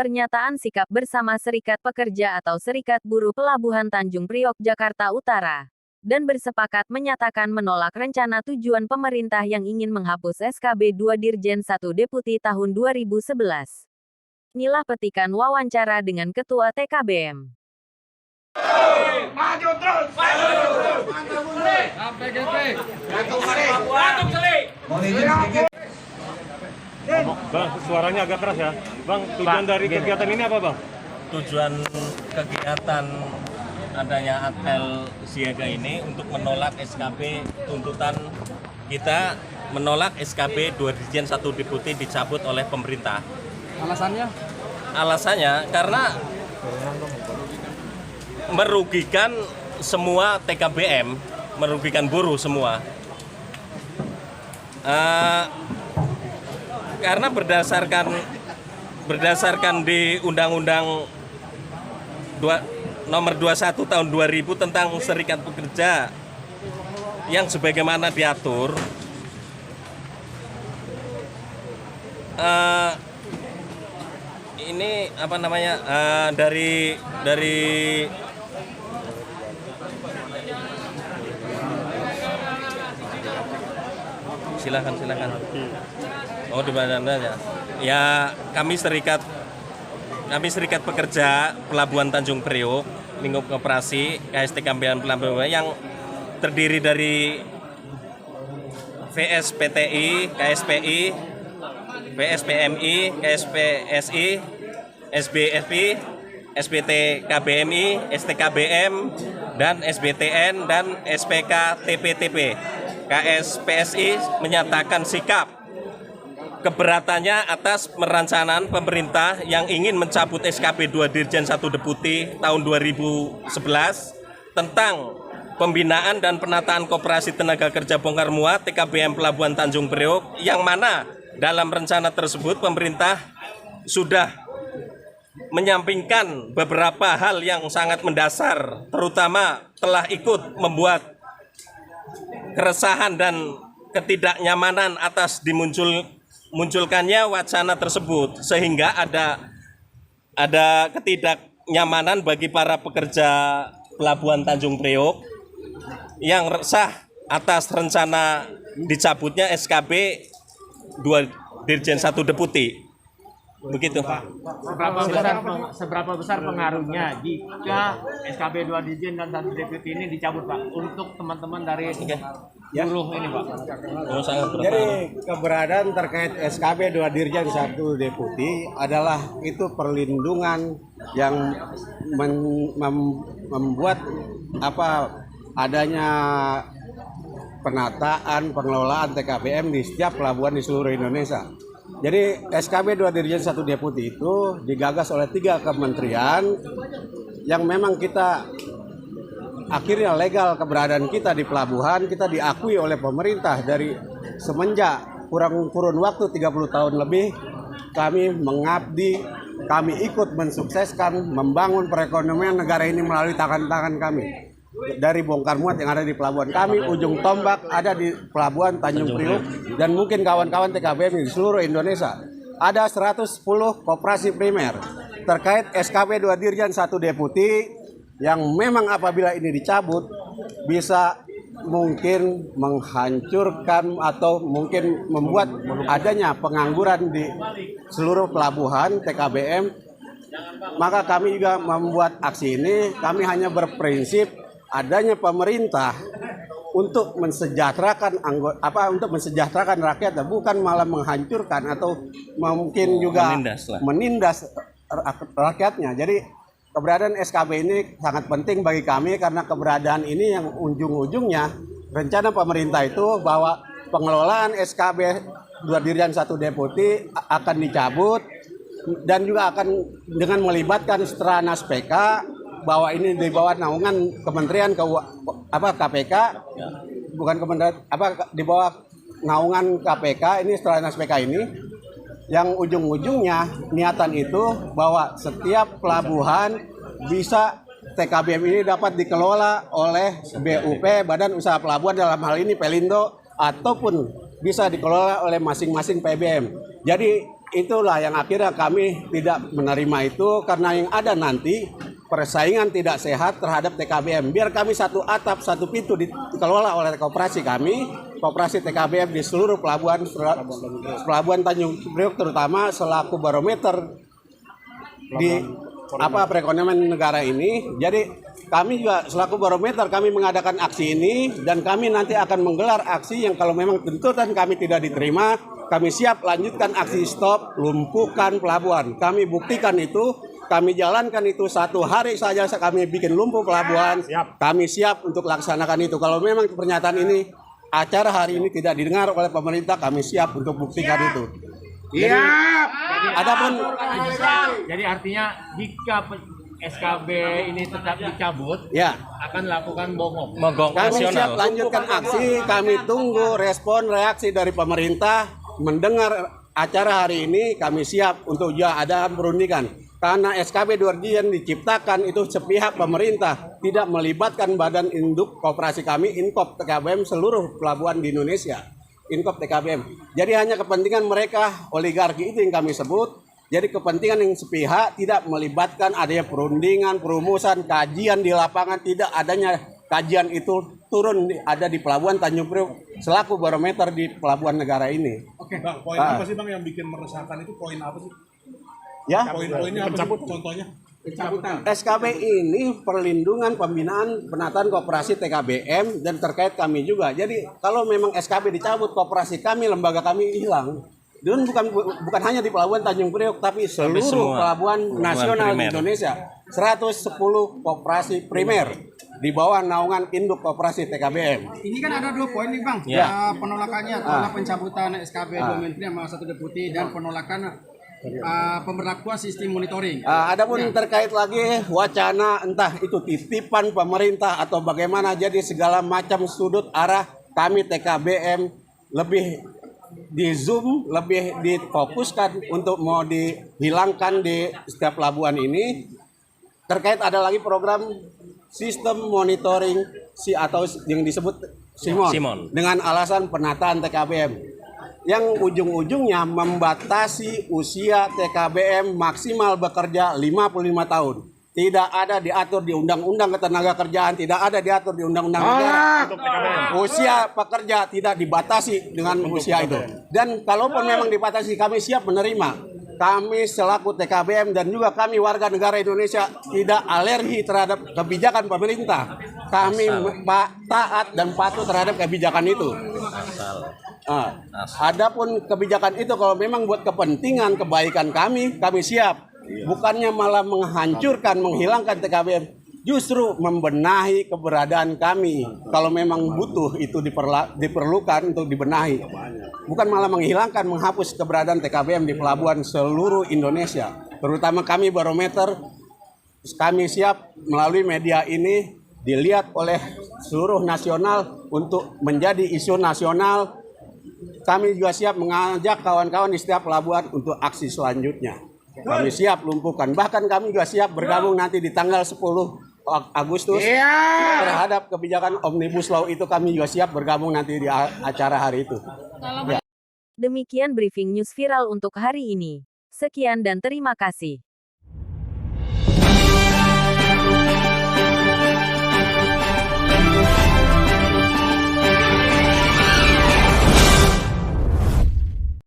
pernyataan sikap bersama Serikat Pekerja atau Serikat Buruh Pelabuhan Tanjung Priok, Jakarta Utara, dan bersepakat menyatakan menolak rencana tujuan pemerintah yang ingin menghapus SKB 2 Dirjen 1 Deputi tahun 2011. Inilah petikan wawancara dengan Ketua TKBM. Maju terus! Maju terus! APGP. Bang, suaranya agak keras ya. Bang, tujuan dari kegiatan ini apa, Bang? Tujuan kegiatan adanya apel siaga ini untuk menolak SKB tuntutan kita menolak SKB 2 Dirjen 1 Deputi dicabut oleh pemerintah. Alasannya? Alasannya karena merugikan semua TKBM, merugikan buruh semua. Karena berdasarkan di Undang-Undang Nomor 21 Tahun 2000 tentang Serikat Pekerja yang sebagaimana diatur, ini apa namanya dari silakan. Oh, di badannya. Ya, kami serikat pekerja Pelabuhan Tanjung Priok, lingkup koperasi KSTKBM Pelabuhan yang terdiri dari VSPTI, KSPI, VSPMI, KSPSI, SBFI, SPT KBMI, STKBM, dan SBTN, dan SPK TPTP. KSPSI menyatakan sikap keberatannya atas perencanaan pemerintah yang ingin mencabut SKB 2 Dirjen 1 Deputi tahun 2011 tentang pembinaan dan penataan koperasi tenaga kerja bongkar muat TKBM Pelabuhan Tanjung Priok, yang mana dalam rencana tersebut pemerintah sudah menyampingkan beberapa hal yang sangat mendasar, terutama telah ikut membuat keresahan dan ketidaknyamanan atas munculkannya wacana tersebut, sehingga ada ketidaknyamanan bagi para pekerja Pelabuhan Tanjung Priok yang resah atas rencana dicabutnya SKB 2 Dirjen 1 Deputi. Begitu, Pak. Seberapa besar pengaruhnya jika SKB 2 Dirjen dan 1 Deputi ini dicabut, Pak, untuk teman-teman dari buruh ini, Pak? Jadi keberadaan terkait SKB 2 Dirjen 1 Deputi adalah itu perlindungan yang membuat adanya penataan pengelolaan TKBM di setiap pelabuhan di seluruh Indonesia. Jadi SKB 2 Dirjen 1 Deputi itu digagas oleh 3 kementerian yang memang kita akhirnya legal keberadaan kita di pelabuhan, kita diakui oleh pemerintah dari semenjak kurun waktu 30 tahun lebih kami mengabdi, kami ikut mensukseskan membangun perekonomian negara ini melalui tangan-tangan kami. Dari bongkar muat yang ada di pelabuhan kami, ujung tombak ada di Pelabuhan Tanjung Priok, dan mungkin kawan-kawan TKBM di seluruh Indonesia. Ada 110 koperasi primer terkait SKB 2 Dirjen 1 Deputi yang memang apabila ini dicabut bisa mungkin menghancurkan atau mungkin membuat adanya pengangguran di seluruh pelabuhan TKBM. Maka kami juga membuat aksi ini, kami hanya berprinsip adanya pemerintah untuk mensejahterakan untuk mensejahterakan rakyat, bukan malah menghancurkan atau mungkin juga menindas rakyatnya. Jadi keberadaan SKB ini sangat penting bagi kami karena keberadaan ini yang ujung-ujungnya rencana pemerintah itu bahwa pengelolaan SKB 2 Dirjen 1 Deputi akan dicabut dan juga akan dengan melibatkan Stranas PK, bahwa ini di bawah naungan Kementerian KPK, bukan kementerian di bawah naungan KPK, ini Stranas PK ini yang ujung-ujungnya niatan itu bahwa setiap pelabuhan bisa TKBM ini dapat dikelola oleh BUP, Badan Usaha Pelabuhan, dalam hal ini Pelindo, ataupun bisa dikelola oleh masing-masing PBM. Jadi itulah yang akhirnya kami tidak menerima itu, karena yang ada nanti persaingan tidak sehat terhadap TKBM. Biar kami satu atap, satu pintu dikelola oleh koperasi kami, koperasi TKBM di seluruh pelabuhan Tanjung Priok, terutama selaku barometer di perekonomian negara ini. Jadi kami juga selaku barometer, kami mengadakan aksi ini, dan kami nanti akan menggelar aksi yang kalau memang tuntutan kami tidak diterima, kami siap lanjutkan aksi stop, lumpuhkan pelabuhan. Kami buktikan itu, kami jalankan itu 1 hari saja kami bikin lumpuh pelabuhan. Kami siap untuk laksanakan itu. Kalau memang pernyataan ini, acara hari ini tidak didengar oleh pemerintah, kami siap untuk buktikan itu. Jadi artinya jika SKB ini tetap dicabut, Ya, akan lakukan mogok. Mogok kami siap nasional. lanjutkan aksi. Kami tunggu respon reaksi dari pemerintah. Mendengar acara hari ini, kami siap untuk juga ada perundingan. Karena SKB 2 Dirjen diciptakan itu sepihak pemerintah, tidak melibatkan badan induk koperasi kami, Inkop TKBM seluruh pelabuhan di Indonesia. Inkop TKBM. Jadi hanya kepentingan mereka, oligarki itu yang kami sebut. Jadi kepentingan yang sepihak, tidak melibatkan adanya perundingan, perumusan, kajian di lapangan, tidak adanya kajian itu turun ada di pelabuhan Tanjung Priok selaku barometer di pelabuhan negara ini. Oke, Bang, poin apa sih Bang yang bikin meresahkan itu? Poin apa sih? Ya, Poin-poinnya apa sih? Contohnya? SKB ini perlindungan, pembinaan, penataan koperasi TKBM dan terkait kami juga. Jadi kalau memang SKB dicabut, koperasi kami, lembaga kami hilang. Dan bukan hanya di pelabuhan Tanjung Priok, tapi seluruh semua pelabuhan nasional di primer. Indonesia. 110 koperasi primer di bawah naungan induk koperasi TKBM. Ini kan ada 2 poin nih Bang. Ya. Penolakannya adalah pencabutan SKB 2 Menteri sama 1 Deputi dan penolakan pemberlakuan sistem monitoring. Adapun terkait lagi wacana entah itu titipan pemerintah atau bagaimana, jadi segala macam sudut arah kami TKBM lebih di zoom, lebih difokuskan untuk mau dihilangkan di setiap pelabuhan ini. Terkait ada lagi program sistem monitoring atau yang disebut Simon. Dengan alasan penataan TKBM yang ujung-ujungnya membatasi usia TKBM maksimal bekerja 55 tahun. Tidak ada diatur di Undang-Undang Ketenagakerjaan, tidak ada diatur di Undang-Undang Negara. Usia pekerja tidak dibatasi dengan usia itu. Dan kalaupun memang dibatasi, kami siap menerima. Kami selaku TKBM dan juga kami warga negara Indonesia tidak alergi terhadap kebijakan pemerintah. Kami taat dan patuh terhadap kebijakan itu. Adapun kebijakan itu kalau memang buat kepentingan kebaikan kami siap. Bukannya malah menghancurkan, menghilangkan TKBM, justru membenahi keberadaan kami. Kalau memang butuh itu diperlukan untuk dibenahi, bukan malah menghilangkan, menghapus keberadaan TKBM di pelabuhan seluruh Indonesia. Terutama kami barometer, kami siap melalui media ini dilihat oleh seluruh nasional untuk menjadi isu nasional. Kami juga siap mengajak kawan-kawan di setiap pelabuhan untuk aksi selanjutnya. Kami siap lumpuhkan. Bahkan kami juga siap bergabung nanti di tanggal 10 Agustus terhadap kebijakan Omnibus Law itu. Kami juga siap bergabung nanti di acara hari itu. Demikian briefing news viral untuk hari ini. Sekian dan terima kasih.